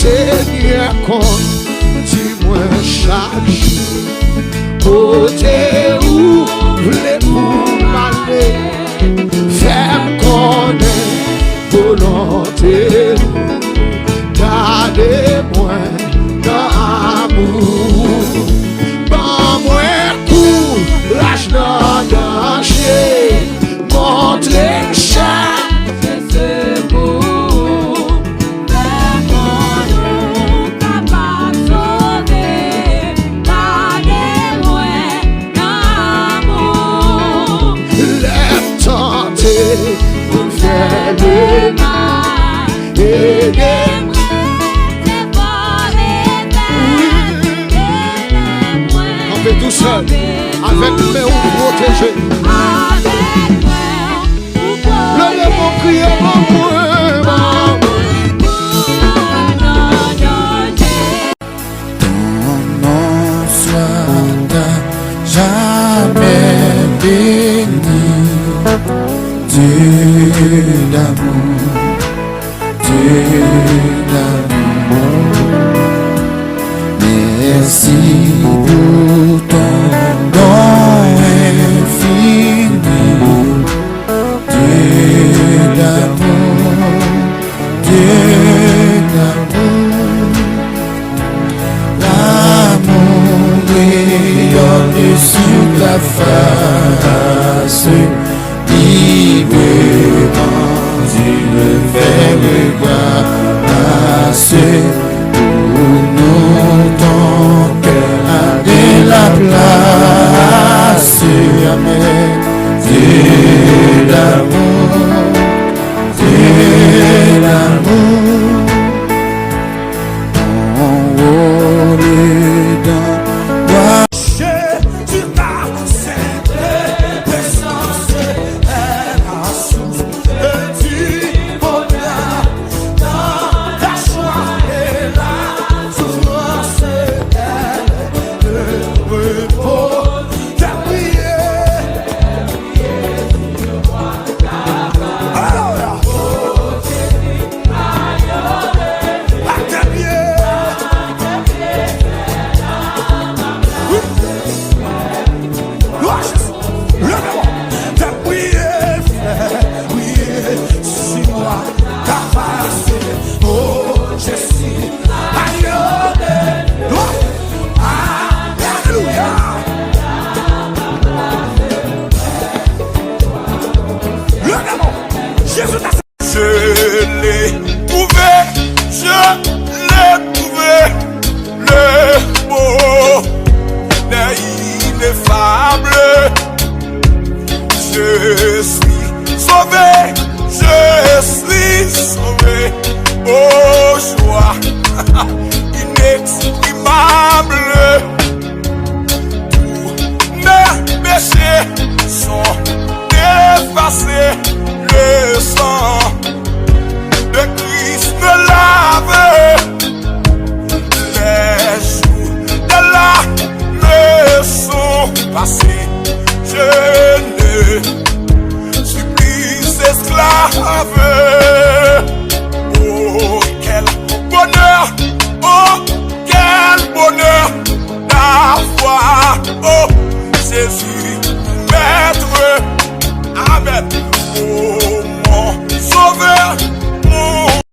Seigneur, dis-moi chaque jour, côté où voulez-vous m'aller, faire connaître volonté, gardez-moi dans l'amour, ban moi courage dans danger, montrez chaque pour faire le mal et des on fait tout seul avec mes mains protégées le démon crie mon moi ton nom soit jamais béni. Dieu d'amour, Dieu d'amour, merci pour ton don infini. Dieu d'amour, Dieu d'amour, l'amour rayonne sur la face. Libre dans une ferme grâce, pour nous ton cœur a de la place. Amen. Dieu d'amour, Dieu d'amour, ton rôle dans moi. Je suis sauvé, je suis sauvé. Oh joie inexprimable, tous mes péchés sont effacés. Le sang de Christ me lave, les jours de là me sont passés.